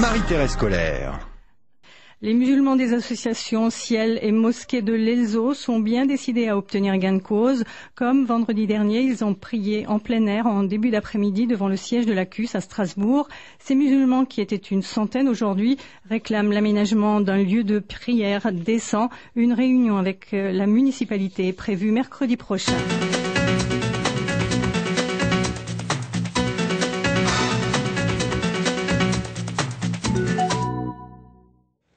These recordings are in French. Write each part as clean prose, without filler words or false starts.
Marie-Thérèse Colère. Les musulmans des associations Ciel et Mosquée de l'Elzo sont bien décidés à obtenir gain de cause. Comme vendredi dernier, ils ont prié en plein air en début d'après-midi devant le siège de la CUS à Strasbourg. Ces musulmans, qui étaient une centaine aujourd'hui, réclament l'aménagement d'un lieu de prière décent. Une réunion avec la municipalité est prévue mercredi prochain.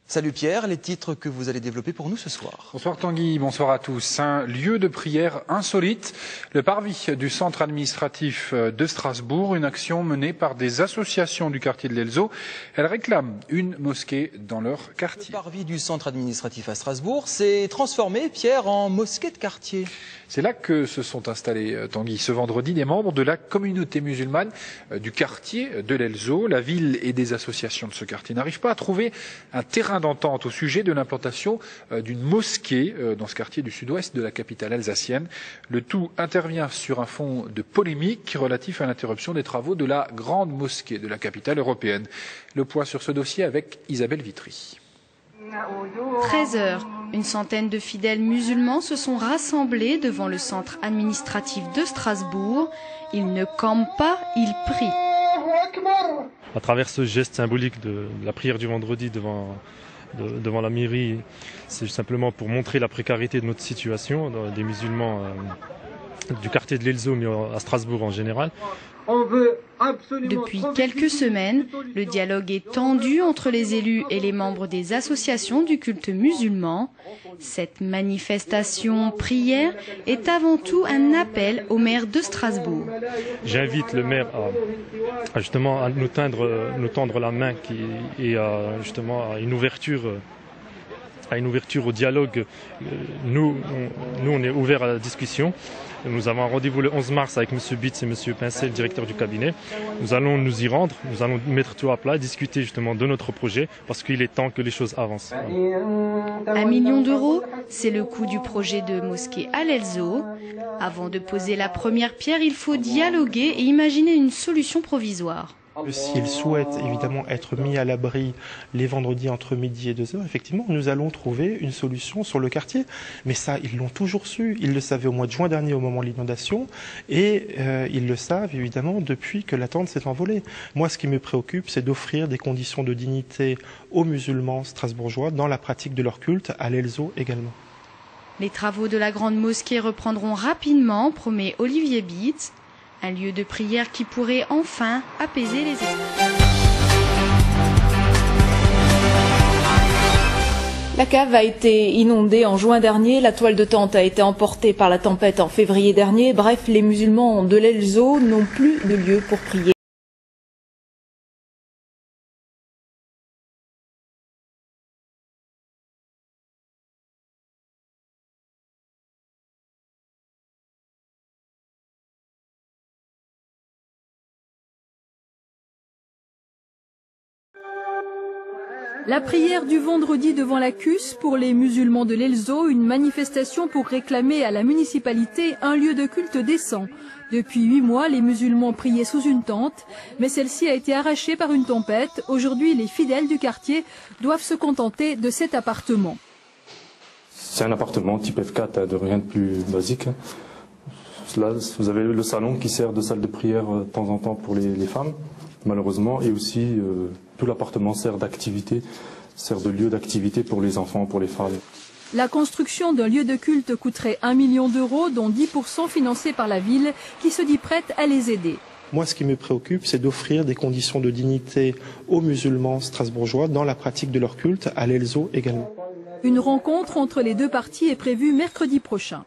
Salut Pierre, les titres que vous allez développer pour nous ce soir. Bonsoir Tanguy, bonsoir à tous. Un lieu de prière insolite, le parvis du centre administratif de Strasbourg, une action menée par des associations du quartier de l'Elzo. Elles réclament une mosquée dans leur quartier. Le parvis du centre administratif à Strasbourg s'est transformé, Pierre, en mosquée de quartier. C'est là que se sont installés, Tanguy, ce vendredi, des membres de la communauté musulmane du quartier de l'Elzo. La ville et des associations de ce quartier n'arrivent pas à trouver un terrain d'entente au sujet de l'implantation d'une mosquée dans ce quartier du sud-ouest de la capitale alsacienne. Le tout intervient sur un fond de polémique relatif à l'interruption des travaux de la grande mosquée de la capitale européenne. Le point sur ce dossier avec Isabelle Vitry. 13 heures, une centaine de fidèles musulmans se sont rassemblés devant le centre administratif de Strasbourg. Ils ne campent pas, ils prient. À travers ce geste symbolique de la prière du vendredi devant la mairie, c'est simplement pour montrer la précarité de notre situation, des musulmans du quartier de l'Elzo, mais à Strasbourg en général. Depuis quelques semaines, le dialogue est tendu entre les élus et les membres des associations du culte musulman. Cette manifestation prière est avant tout un appel au maire de Strasbourg. J'invite le maire à justement à nous tendre la main et justement à une ouverture au dialogue. Nous, on est ouvert à la discussion. Nous avons un rendez-vous le 11 mars avec M. Bitz et M. Pincet, le directeur du cabinet. Nous allons nous y rendre, nous allons mettre tout à plat, discuter justement de notre projet, parce qu'il est temps que les choses avancent. 1 million d'euros, c'est le coût du projet de mosquée à l'Elzo. Avant de poser la première pierre, il faut dialoguer et imaginer une solution provisoire. S'ils souhaitent évidemment être mis à l'abri les vendredis entre midi et 2 heures, effectivement, nous allons trouver une solution sur le quartier. Mais ça, ils l'ont toujours su. Ils le savaient au mois de juin dernier au moment de l'inondation et ils le savent évidemment depuis que la tente s'est envolée. Moi, ce qui me préoccupe, c'est d'offrir des conditions de dignité aux musulmans strasbourgeois dans la pratique de leur culte, à l'Elzo également. Les travaux de la grande mosquée reprendront rapidement, promet Olivier Bitz. Un lieu de prière qui pourrait enfin apaiser les esprits. La cave a été inondée en juin dernier, la toile de tente a été emportée par la tempête en février dernier. Bref, les musulmans de l'Elzo n'ont plus de lieu pour prier. La prière du vendredi devant la CUS pour les musulmans de l'Elzo, une manifestation pour réclamer à la municipalité un lieu de culte décent. Depuis 8 mois, les musulmans priaient sous une tente, mais celle-ci a été arrachée par une tempête. Aujourd'hui, les fidèles du quartier doivent se contenter de cet appartement. C'est un appartement type F4, de rien de plus basique. Là, vous avez le salon qui sert de salle de prière de temps en temps pour les femmes, malheureusement, et aussi tout l'appartement sert d'activité, sert de lieu d'activité pour les enfants, pour les femmes. La construction d'un lieu de culte coûterait 1 million d'euros, dont 10% financés par la ville, qui se dit prête à les aider. Moi, ce qui me préoccupe, c'est d'offrir des conditions de dignité aux musulmans strasbourgeois dans la pratique de leur culte, à l'Elzo également. Une rencontre entre les deux parties est prévue mercredi prochain.